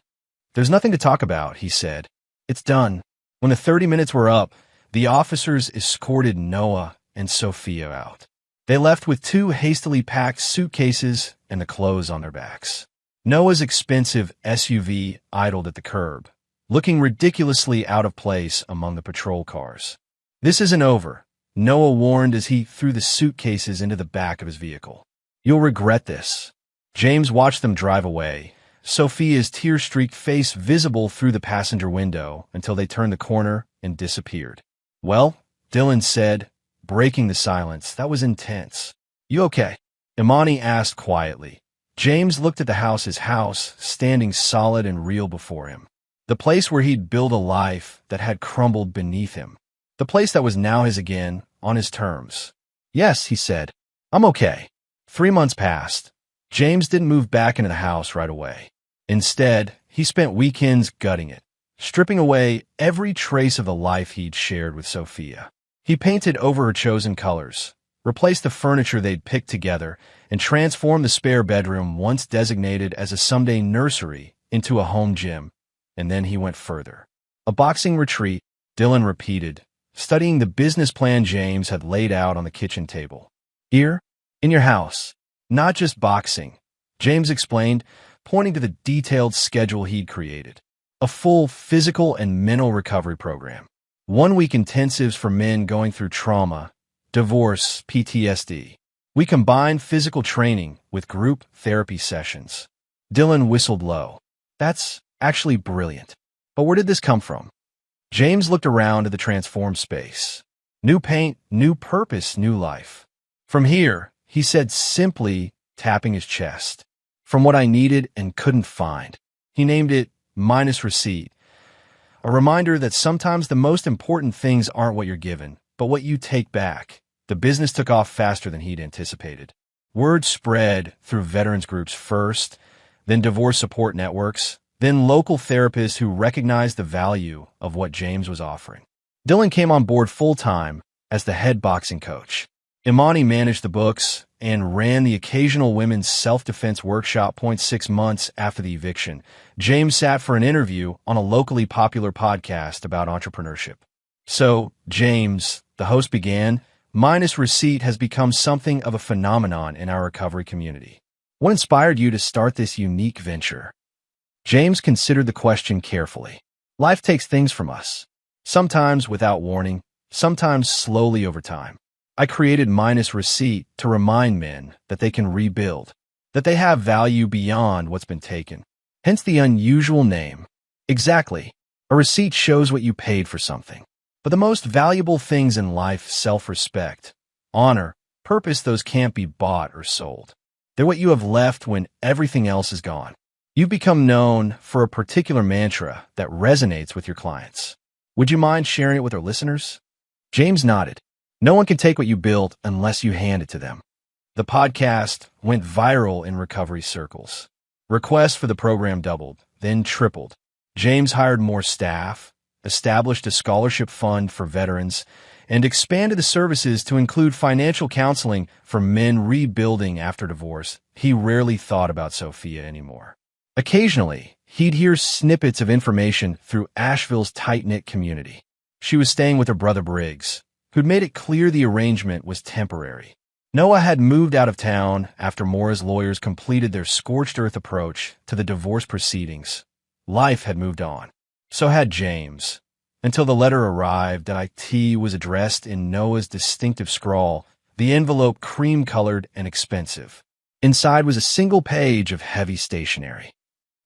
"There's nothing to talk about," he said. "It's done." When the 30 minutes were up, the officers escorted Noah and Sophia out. They left with 2 hastily packed suitcases and the clothes on their backs. Noah's expensive SUV idled at the curb, looking ridiculously out of place among the patrol cars. "This isn't over," Noah warned as he threw the suitcases into the back of his vehicle. "You'll regret this." James watched them drive away, Sophia's tear-streaked face visible through the passenger window until they turned the corner and disappeared. "Well," Dylan said, breaking the silence, "that was intense." "You okay?" Imani asked quietly. James looked at the house, his house, standing solid and real before him. The place where he'd built a life that had crumbled beneath him. The place that was now his again, on his terms. "Yes," he said. "I'm okay." 3 months passed. James didn't move back into the house right away. Instead, he spent weekends gutting it, stripping away every trace of the life he'd shared with Sophia. He painted over her chosen colors, replaced the furniture they'd picked together, and transformed the spare bedroom once designated as a someday nursery into a home gym. And then he went further. "A boxing retreat," Dylan repeated, studying the business plan James had laid out on the kitchen table. "Here, in your house. Not just boxing," James explained, pointing to the detailed schedule he'd created. "A full physical and mental recovery program. 1-week intensives for men going through trauma, divorce, PTSD. We combine physical training with group therapy sessions." Dylan whistled low. "That's actually brilliant. But where did this come from?" James looked around at the transformed space. New paint, new purpose, new life. "From here," he said simply, tapping his chest. "From what I needed and couldn't find." He named it minus receipt. A reminder that sometimes the most important things aren't what you're given, but what you take back. The business took off faster than he'd anticipated. Word spread through veterans groups first, then divorce support networks, then local therapists who recognized the value of what James was offering. Dylan came on board full-time as the head boxing coach. Imani managed the books and ran the occasional women's self-defense workshop. 6 months after the eviction, James sat for an interview on a locally popular podcast about entrepreneurship. So, James, the host began, minus receipt has become something of a phenomenon in our recovery community. What inspired you to start this unique venture? James considered the question carefully. Life takes things from us, sometimes without warning, sometimes slowly over time. I created Minus Receipt to remind men that they can rebuild, that they have value beyond what's been taken. Hence the unusual name. Exactly. A receipt shows what you paid for something. But the most valuable things in life, self-respect, honor, purpose, those can't be bought or sold. They're what you have left when everything else is gone. You've become known for a particular mantra that resonates with your clients. Would you mind sharing it with our listeners? James nodded. No one can take what you built unless you hand it to them. The podcast went viral in recovery circles. Requests for the program doubled, then tripled. James hired more staff, established a scholarship fund for veterans, and expanded the services to include financial counseling for men rebuilding after divorce. He rarely thought about Sophia anymore. Occasionally, he'd hear snippets of information through Asheville's tight-knit community. She was staying with her brother Briggs, who'd made it clear the arrangement was temporary. Noah had moved out of town after Maura's lawyers completed their scorched-earth approach to the divorce proceedings. Life had moved on. So had James, until the letter arrived that IT was addressed in Noah's distinctive scrawl, the envelope cream-colored and expensive. Inside was a single page of heavy stationery.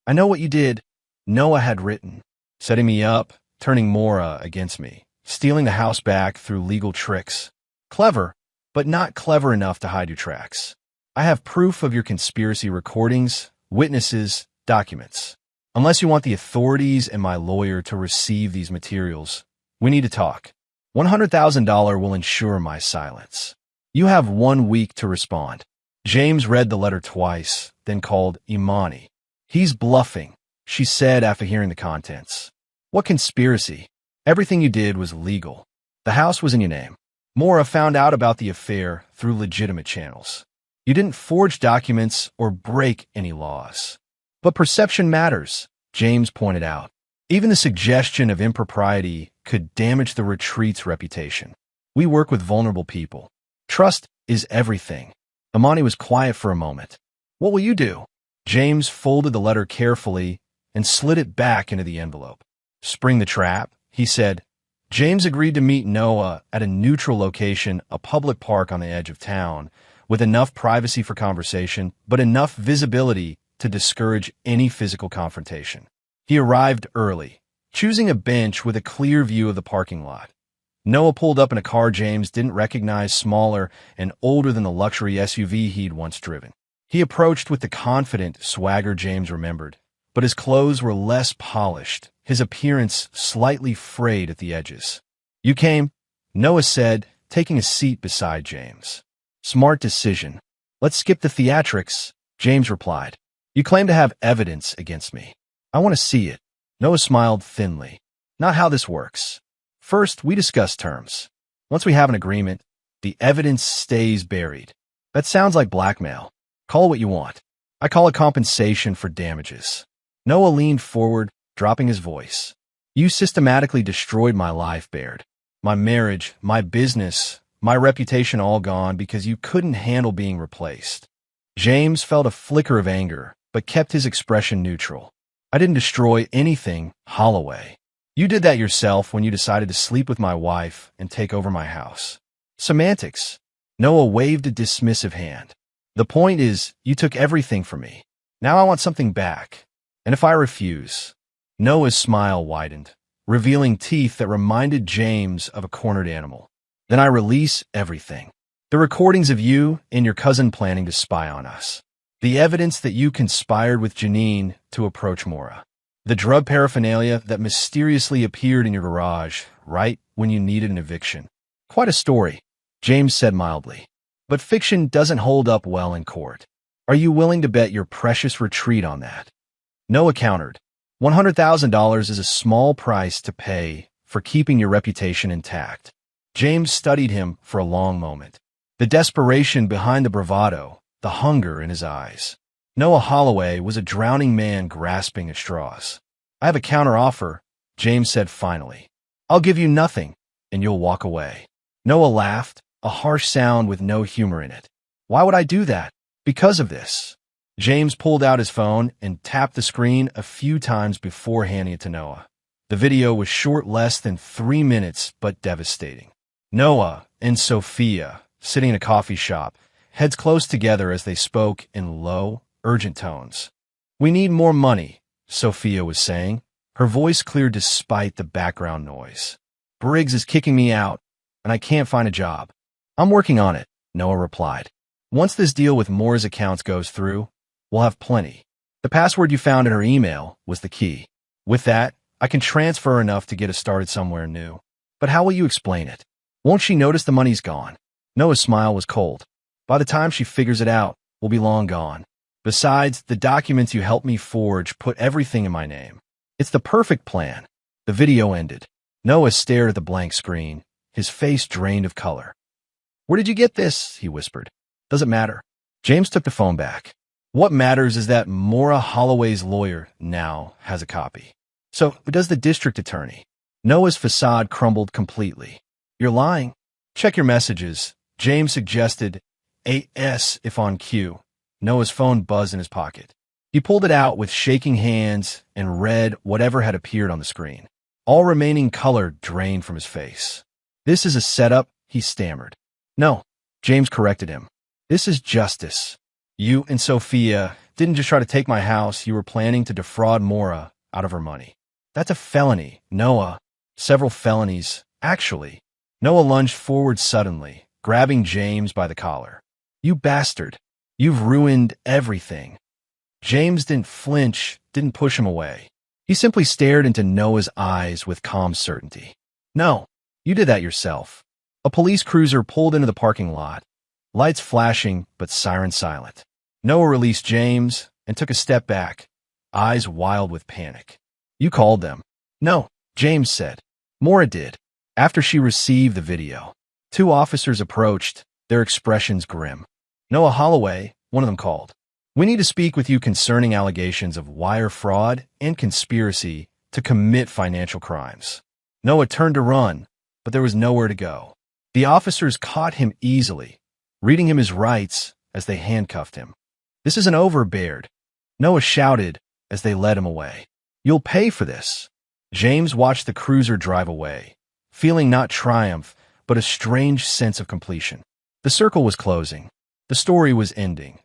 I know what you did, Noah had written, setting me up, turning Maura against me, stealing the house back through legal tricks. Clever, but not clever enough to hide your tracks. I have proof of your conspiracy recordings, witnesses, documents. Unless you want the authorities and my lawyer to receive these materials, we need to talk. $100,000 will ensure my silence. You have 1 week to respond. James read the letter twice, then called Imani. He's bluffing, she said after hearing the contents. What conspiracy? Everything you did was legal. The house was in your name. Maura found out about the affair through legitimate channels. You didn't forge documents or break any laws. But perception matters, James pointed out. Even the suggestion of impropriety could damage the retreat's reputation. We work with vulnerable people. Trust is everything. Imani was quiet for a moment. What will you do? James folded the letter carefully and slid it back into the envelope. Spring the trap, he said. James agreed to meet Noah at a neutral location, a public park on the edge of town, with enough privacy for conversation, but enough visibility to discourage any physical confrontation. He arrived early, choosing a bench with a clear view of the parking lot. Noah pulled up in a car James didn't recognize, smaller and older than the luxury SUV he'd once driven. He approached with the confident swagger James remembered, but his clothes were less polished, his appearance slightly frayed at the edges. You came, Noah said, taking a seat beside James. Smart decision. Let's skip the theatrics, James replied. You claim to have evidence against me. I want to see it. Noah smiled thinly. Not how this works. First, we discuss terms. Once we have an agreement, the evidence stays buried. That sounds like blackmail. Call it what you want. I call it compensation for damages. Noah leaned forward, dropping his voice. You systematically destroyed my life, Baird. My marriage, my business, my reputation all gone because you couldn't handle being replaced. James felt a flicker of anger, but kept his expression neutral. I didn't destroy anything, Holloway. You did that yourself when you decided to sleep with my wife and take over my house. Semantics. Noah waved a dismissive hand. The point is, you took everything from me. Now I want something back. And if I refuse? Noah's smile widened, revealing teeth that reminded James of a cornered animal. Then I release everything. The recordings of you and your cousin planning to spy on us. The evidence that you conspired with Janine to approach Maura. The drug paraphernalia that mysteriously appeared in your garage right when you needed an eviction. Quite a story, James said mildly. But fiction doesn't hold up well in court. Are you willing to bet your precious retreat on that? Noah countered. $100,000 is a small price to pay for keeping your reputation intact. James studied him for a long moment. The desperation behind the bravado, the hunger in his eyes. Noah Holloway was a drowning man grasping at straws. I have a counteroffer, James said finally. I'll give you nothing, and you'll walk away. Noah laughed, a harsh sound with no humor in it. Why would I do that? Because of this. James pulled out his phone and tapped the screen a few times before handing it to Noah. The video was short, less than 3 minutes, but devastating. Noah and Sophia, sitting in a coffee shop, heads close together as they spoke in low, urgent tones. We need more money, Sophia was saying, her voice clear despite the background noise. Briggs is kicking me out, and I can't find a job. I'm working on it, Noah replied. Once this deal with Moore's accounts goes through, we'll have plenty. The password you found in her email was the key. With that, I can transfer enough to get us started somewhere new. But how will you explain it? Won't she notice the money's gone? Noah's smile was cold. By the time she figures it out, we'll be long gone. Besides, the documents you helped me forge put everything in my name. It's the perfect plan. The video ended. Noah stared at the blank screen, his face drained of color. Where did you get this? He whispered. Doesn't matter. James took the phone back. What matters is that Maura Holloway's lawyer now has a copy. So does the district attorney. Noah's facade crumbled completely. You're lying. Check your messages. James suggested AS if on cue. Noah's phone buzzed in his pocket. He pulled it out with shaking hands and read whatever had appeared on the screen. All remaining color drained from his face. This is a setup, he stammered. No, James corrected him. This is justice. You and Sophia didn't just try to take my house, you were planning to defraud Maura out of her money. That's a felony, Noah. Several felonies, actually. Noah lunged forward suddenly, grabbing James by the collar. You bastard. You've ruined everything. James didn't flinch, didn't push him away. He simply stared into Noah's eyes with calm certainty. No, you did that yourself. A police cruiser pulled into the parking lot, lights flashing but siren silent. Noah released James and took a step back, eyes wild with panic. You called them. No, James said. Maura did. After she received the video, 2 officers approached, their expressions grim. Noah Holloway, one of them called. We need to speak with you concerning allegations of wire fraud and conspiracy to commit financial crimes. Noah turned to run, but there was nowhere to go. The officers caught him easily, reading him his rights as they handcuffed him. This isn't over, Baird. Noah shouted as they led him away. You'll pay for this. James watched the cruiser drive away, feeling not triumph, but a strange sense of completion. The circle was closing. The story was ending.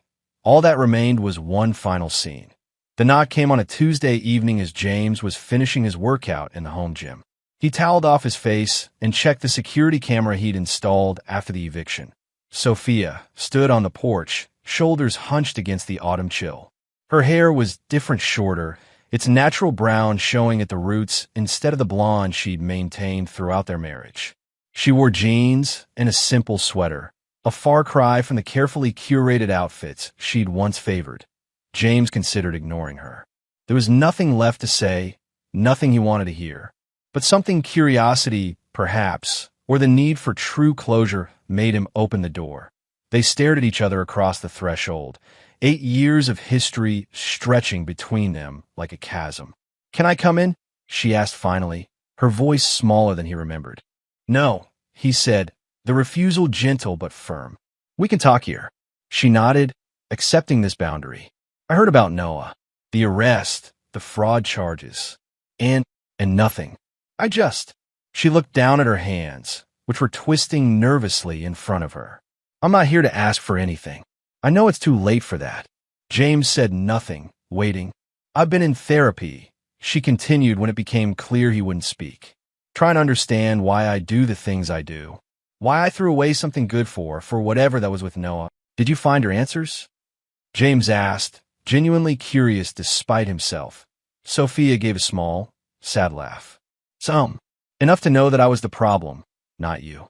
All that remained was one final scene. The knock came on a Tuesday evening as James was finishing his workout in the home gym. He toweled off his face and checked the security camera he'd installed after the eviction. Sophia stood on the porch, shoulders hunched against the autumn chill. Her hair was different, shorter, its natural brown showing at the roots instead of the blonde she'd maintained throughout their marriage. She wore jeans and a simple sweater, a far cry from the carefully curated outfits she'd once favored. James considered ignoring her. There was nothing left to say, nothing he wanted to hear. But something, curiosity, perhaps, or the need for true closure made him open the door. They stared at each other across the threshold, 8 years of history stretching between them like a chasm. Can I come in? She asked finally, her voice smaller than he remembered. No, he said, the refusal gentle but firm. We can talk here. She nodded, accepting this boundary. I heard about Noah, the arrest, the fraud charges, and nothing. She looked down at her hands, which were twisting nervously in front of her. I'm not here to ask for anything. I know it's too late for that. James said nothing, waiting. I've been in therapy, she continued when it became clear he wouldn't speak. Trying to understand why I do the things I do. Why I threw away something good for whatever that was with Noah. Did you find your answers? James asked, genuinely curious despite himself. Sophia gave a small, sad laugh. Some. Enough to know that I was the problem, not you.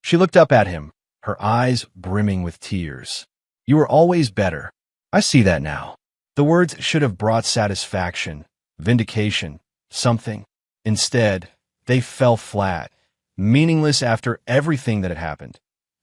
She looked up at him, her eyes brimming with tears. "You were always better. I see that now." The words should have brought satisfaction, vindication, something. Instead, they fell flat, meaningless after everything that had happened.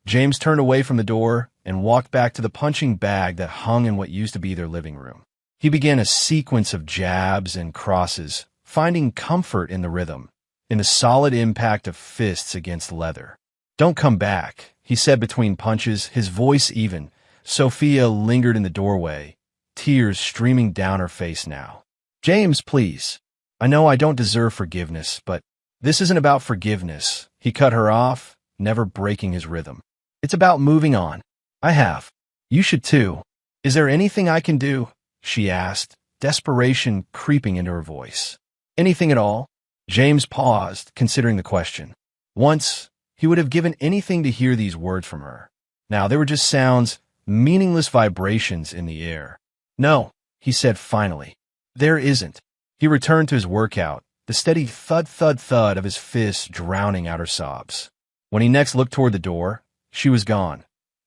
James turned away from the door and walked back to the punching bag that hung in what used to be their living room. He began a sequence of jabs and crosses, finding comfort in the rhythm, in the solid impact of fists against leather. "Don't come back," he said between punches, his voice even. Sophia lingered in the doorway, tears streaming down her face now. "James, please. I know I don't deserve forgiveness, but this isn't about forgiveness." He cut her off, never breaking his rhythm. "It's about moving on. I have. You should too. Is there anything I can do?" she asked, desperation creeping into her voice. "Anything at all?" James paused, considering the question. Once, he would have given anything to hear these words from her. Now they were just sounds, meaningless vibrations in the air. "No," he said finally. "There isn't." He returned to his workout, the steady thud-thud-thud of his fists drowning out her sobs. When he next looked toward the door, she was gone.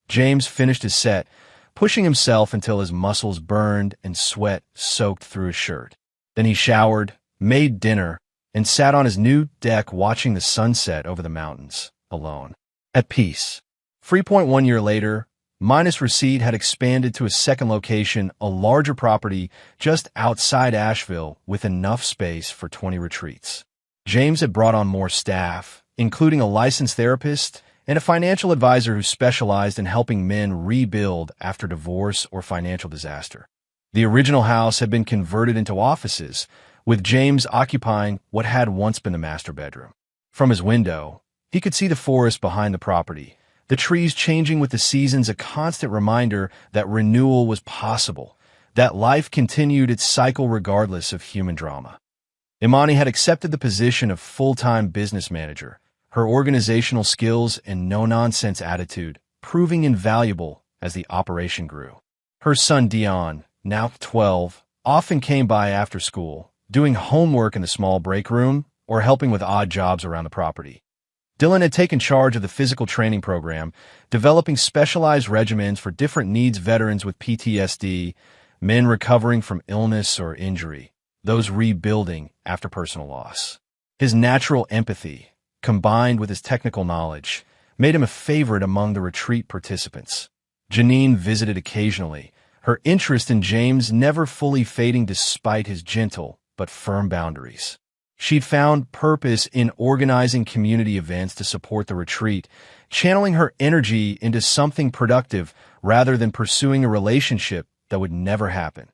James finished his set, pushing himself until his muscles burned and sweat soaked through his shirt. Then he showered, made dinner, and sat on his new deck watching the sunset over the mountains, alone, at peace. 3.1 years later, Minus Receipt had expanded to a second location, a larger property just outside Asheville with enough space for 20 retreats. James had brought on more staff, including a licensed therapist and a financial advisor who specialized in helping men rebuild after divorce or financial disaster. The original house had been converted into offices, with James occupying what had once been the master bedroom. From his window, he could see the forest behind the property, the trees changing with the seasons, a constant reminder that renewal was possible, that life continued its cycle regardless of human drama. Imani had accepted the position of full-time business manager, her organizational skills and no-nonsense attitude proving invaluable as the operation grew. Her son Dion, now 12, often came by after school, doing homework in the small break room or helping with odd jobs around the property. Dylan had taken charge of the physical training program, developing specialized regimens for different needs: veterans with PTSD, men recovering from illness or injury, those rebuilding after personal loss. His natural empathy, combined with his technical knowledge, made him a favorite among the retreat participants. Janine visited occasionally, her interest in James never fully fading despite his gentle but firm boundaries. She'd found purpose in organizing community events to support the retreat, channeling her energy into something productive rather than pursuing a relationship that would never happen.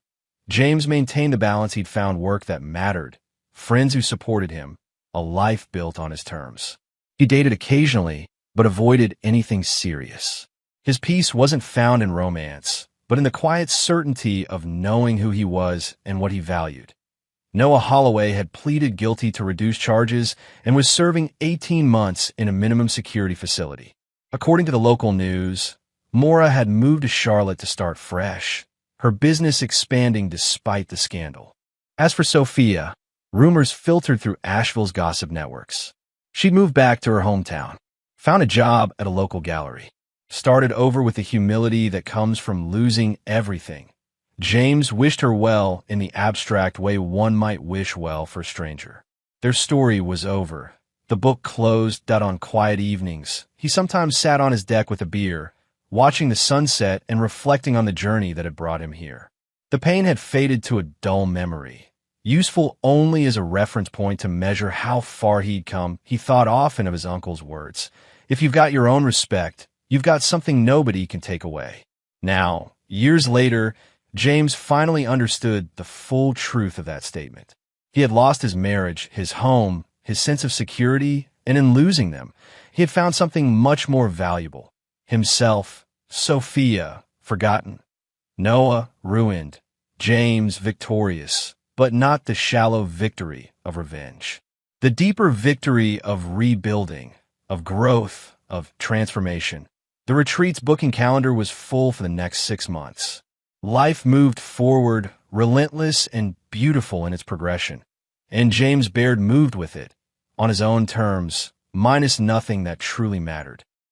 James maintained the balance. He'd found work that mattered, friends who supported him, a life built on his terms. He dated occasionally, but avoided anything serious. His peace wasn't found in romance, but in the quiet certainty of knowing who he was and what he valued. Noah Holloway had pleaded guilty to reduced charges and was serving 18 months in a minimum security facility. According to the local news, Maura had moved to Charlotte to start fresh, her business expanding despite the scandal. As for Sophia, rumors filtered through Asheville's gossip networks. She'd moved back to her hometown, found a job at a local gallery, started over with the humility that comes from losing everything. James wished her well in the abstract way one might wish well for a stranger. Their story was over. The book closed. On quiet evenings, he sometimes sat on his deck with a beer, watching the sunset and reflecting on the journey that had brought him here. The pain had faded to a dull memory, useful only as a reference point to measure how far he'd come. He thought often of his uncle's words: "If you've got your own respect, you've got something nobody can take away." Now, years later, James finally understood the full truth of that statement. He had lost his marriage, his home, his sense of security, and in losing them, he had found something much more valuable: himself. Sophia, forgotten. Noah, ruined. James, victorious, but not the shallow victory of revenge. The deeper victory of rebuilding, of growth, of transformation. The retreat's booking calendar was full for the next 6 months. Life moved forward, relentless and beautiful in its progression. And James Baird moved with it, on his own terms, minus nothing that truly mattered.